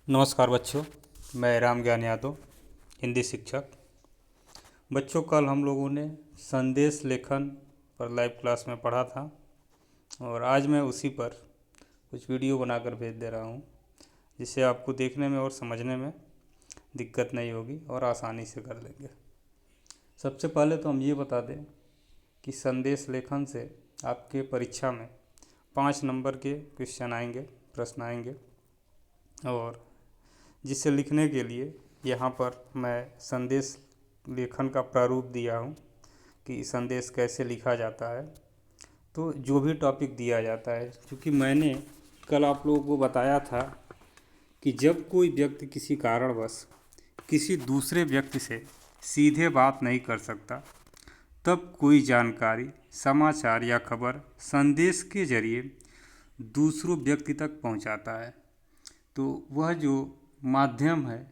नमस्कार बच्चों, मैं राम ज्ञान यादव, हिंदी शिक्षक। बच्चों, कल हम लोगों ने संदेश लेखन पर लाइव क्लास में पढ़ा था और आज मैं उसी पर कुछ वीडियो बनाकर भेज दे रहा हूँ, जिससे आपको देखने में और समझने में दिक्कत नहीं होगी और आसानी से कर लेंगे। सबसे पहले तो हम ये बता दें कि संदेश लेखन से आपके परीक्षा में 5 नंबर के क्वेश्चन आएंगे, प्रश्न आएंगे, और जिसे लिखने के लिए यहाँ पर मैं संदेश लेखन का प्रारूप दिया हूँ कि संदेश कैसे लिखा जाता है। तो जो भी टॉपिक दिया जाता है, क्योंकि मैंने कल आप लोगों को बताया था कि जब कोई व्यक्ति किसी कारणवश किसी दूसरे व्यक्ति से सीधे बात नहीं कर सकता, तब कोई जानकारी, समाचार या खबर संदेश के जरिए दूसरों व्यक्ति तक पहुंचाता है। तो वह जो माध्यम है,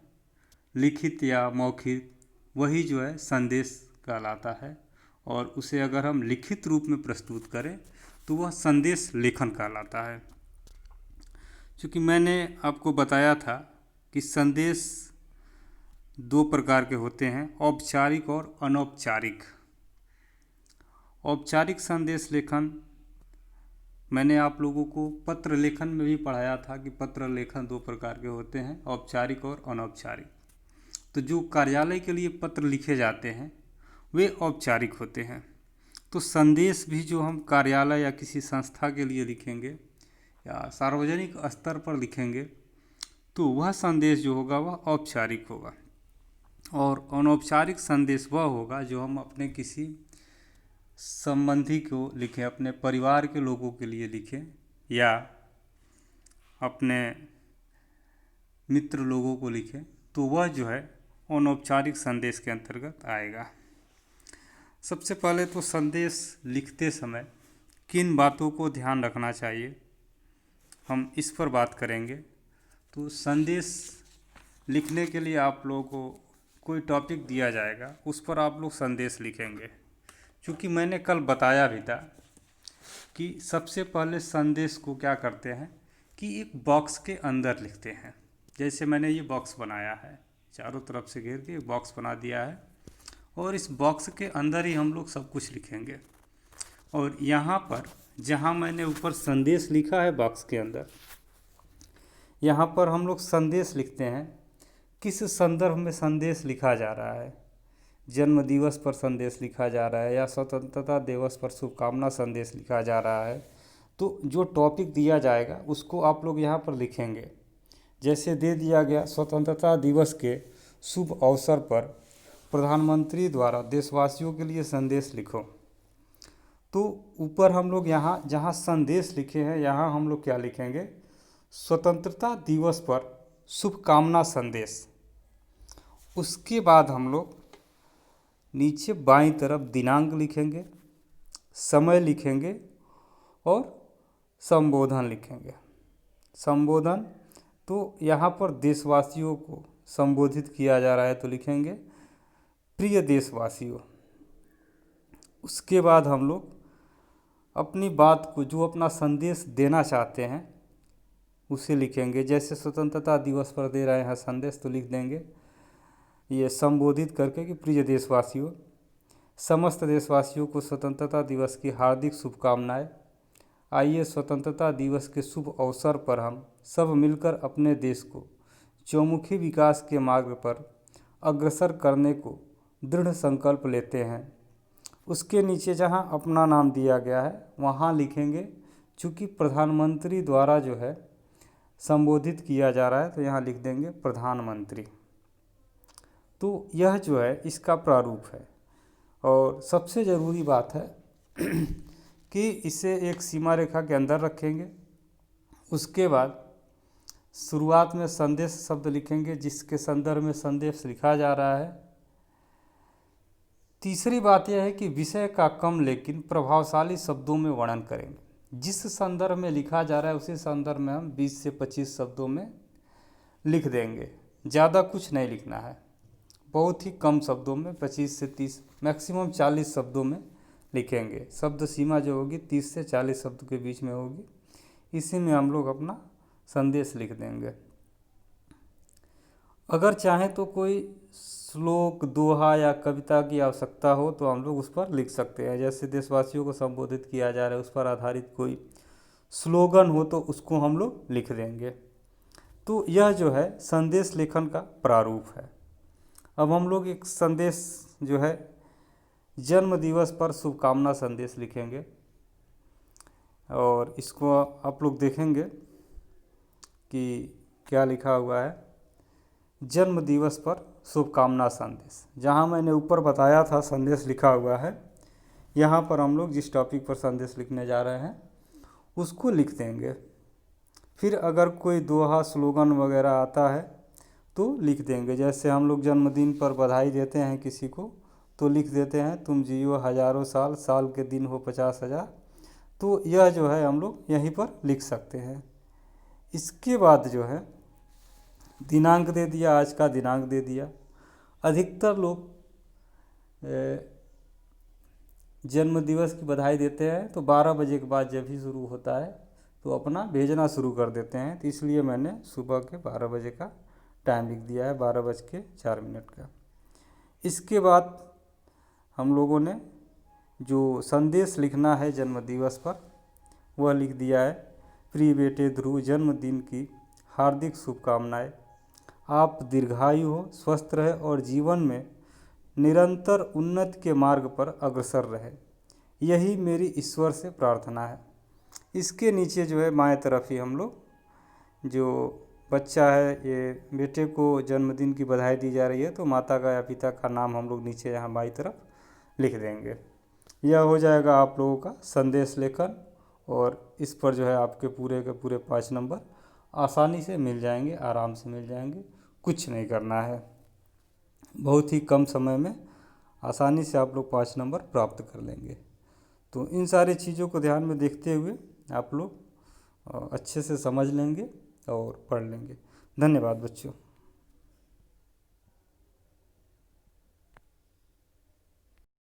लिखित या मौखिक, वही जो है संदेश कहलाता है, और उसे अगर हम लिखित रूप में प्रस्तुत करें तो वह संदेश लेखन कहलाता है। क्योंकि मैंने आपको बताया था कि संदेश 2 प्रकार के होते हैं, औपचारिक और अनौपचारिक। औपचारिक संदेश लेखन मैंने आप लोगों को पत्र लेखन में भी पढ़ाया था कि पत्र लेखन 2 प्रकार के होते हैं, औपचारिक और अनौपचारिक। तो जो कार्यालय के लिए पत्र लिखे जाते हैं वे औपचारिक होते हैं। तो संदेश भी जो हम कार्यालय या किसी संस्था के लिए लिखेंगे या सार्वजनिक स्तर पर लिखेंगे तो वह संदेश जो होगा वह औपचारिक होगा। और अनौपचारिक संदेश वह होगा जो हम अपने किसी संबंधी को लिखें, अपने परिवार के लोगों के लिए लिखें या अपने मित्र लोगों को लिखें, तो वह जो है अनौपचारिक संदेश के अंतर्गत आएगा। सबसे पहले तो संदेश लिखते समय किन बातों को ध्यान रखना चाहिए, हम इस पर बात करेंगे। तो संदेश लिखने के लिए आप लोगों को कोई टॉपिक दिया जाएगा, उस पर आप लोग संदेश लिखेंगे। क्योंकि मैंने कल बताया भी था कि सबसे पहले संदेश को क्या करते हैं कि एक बॉक्स के अंदर लिखते हैं। जैसे मैंने ये बॉक्स बनाया है, चारों तरफ से घेर के एक बॉक्स बना दिया है, और इस बॉक्स के अंदर ही हम लोग सब कुछ लिखेंगे। और यहाँ पर जहाँ मैंने ऊपर संदेश लिखा है बॉक्स के अंदर, यहाँ पर हम लोग संदेश लिखते हैं किस संदर्भ में संदेश लिखा जा रहा है। जन्म दिवस पर संदेश लिखा जा रहा है या स्वतंत्रता दिवस पर शुभकामना संदेश लिखा जा रहा है। तो जो टॉपिक दिया जाएगा उसको आप लोग यहाँ पर लिखेंगे। जैसे दे दिया गया, स्वतंत्रता दिवस के शुभ अवसर पर प्रधानमंत्री द्वारा देशवासियों के लिए संदेश लिखो। तो ऊपर हम लोग यहाँ जहाँ संदेश लिखे हैं यहाँ हम लोग क्या लिखेंगे, स्वतंत्रता दिवस पर शुभकामना संदेश। उसके बाद हम लोग नीचे बाईं तरफ दिनांक लिखेंगे, समय लिखेंगे और संबोधन लिखेंगे। संबोधन तो यहाँ पर देशवासियों को संबोधित किया जा रहा है तो लिखेंगे प्रिय देशवासियों। उसके बाद हम लोग अपनी बात को, जो अपना संदेश देना चाहते हैं, उसे लिखेंगे। जैसे स्वतंत्रता दिवस पर दे रहे हैं संदेश तो लिख देंगे ये संबोधित करके कि प्रिय देशवासियों, समस्त देशवासियों को स्वतंत्रता दिवस की हार्दिक शुभकामनाएं। आइए स्वतंत्रता दिवस के शुभ अवसर पर हम सब मिलकर अपने देश को चौमुखी विकास के मार्ग पर अग्रसर करने को दृढ़ संकल्प लेते हैं। उसके नीचे जहां अपना नाम दिया गया है वहां लिखेंगे, चूँकि प्रधानमंत्री द्वारा जो है संबोधित किया जा रहा है तो यहाँ लिख देंगे प्रधानमंत्री। तो यह जो है इसका प्रारूप है। और सबसे ज़रूरी बात है कि इसे एक सीमा रेखा के अंदर रखेंगे। उसके बाद शुरुआत में संदेश शब्द लिखेंगे जिसके संदर्भ में संदेश लिखा जा रहा है। तीसरी बात यह है कि विषय का कम लेकिन प्रभावशाली शब्दों में वर्णन करेंगे। जिस संदर्भ में लिखा जा रहा है उसी संदर्भ में हम 20 से 25 शब्दों में लिख देंगे। ज़्यादा कुछ नहीं लिखना है, बहुत ही कम शब्दों में, 25 से 30, मैक्सिमम 40 शब्दों में लिखेंगे। शब्द सीमा जो होगी 30 से 40 शब्द के बीच में होगी। इसी में हम लोग अपना संदेश लिख देंगे। अगर चाहें तो कोई श्लोक, दोहा या कविता की आवश्यकता हो तो हम लोग उस पर लिख सकते हैं। जैसे देशवासियों को संबोधित किया जा रहा है, उस पर आधारित कोई स्लोगन हो तो उसको हम लोग लिख देंगे। तो यह जो है संदेश लेखन का प्रारूप है। अब हम लोग एक संदेश जो है जन्म दिवस पर शुभकामना संदेश लिखेंगे, और इसको आप लोग देखेंगे कि क्या लिखा हुआ है। जन्म दिवस पर शुभकामना संदेश, जहाँ मैंने ऊपर बताया था संदेश लिखा हुआ है, यहाँ पर हम लोग जिस टॉपिक पर संदेश लिखने जा रहे हैं उसको लिख देंगे। फिर अगर कोई दोहा, स्लोगन वगैरह आता है तो लिख देंगे। जैसे हम लोग जन्मदिन पर बधाई देते हैं किसी को तो लिख देते हैं, तुम जियो हजारों साल, साल के दिन हो 50,000। तो यह जो है हम लोग यहीं पर लिख सकते हैं। इसके बाद जो है दिनांक दे दिया, आज का दिनांक दे दिया। अधिकतर लोग जन्म दिवस की बधाई देते हैं तो 12 बजे के बाद जब भी शुरू होता है तो अपना भेजना शुरू कर देते हैं। तो इसलिए मैंने सुबह के 12 बजे का टाइम लिख दिया है, 12:04 का। इसके बाद हम लोगों ने जो संदेश लिखना है जन्म दिवस पर वह लिख दिया है। प्रिय बेटे ध्रुव, जन्मदिन की हार्दिक शुभकामनाएं। आप दीर्घायु हो, स्वस्थ रहे और जीवन में निरंतर उन्नति के मार्ग पर अग्रसर रहे, यही मेरी ईश्वर से प्रार्थना है। इसके नीचे जो है बाएं तरफ ही हम लोग, जो बच्चा है ये बेटे को जन्मदिन की बधाई दी जा रही है तो माता का या पिता का नाम हम लोग नीचे यहाँ बाईं तरफ लिख देंगे। यह हो जाएगा आप लोगों का संदेश लेखन, और इस पर जो है आपके पूरे के पूरे 5 नंबर आसानी से मिल जाएंगे, आराम से मिल जाएंगे। कुछ नहीं करना है, बहुत ही कम समय में आसानी से आप लोग 5 नंबर प्राप्त कर लेंगे। तो इन सारी चीज़ों को ध्यान में देखते हुए आप लोग अच्छे से समझ लेंगे और पढ़ लेंगे। धन्यवाद बच्चों।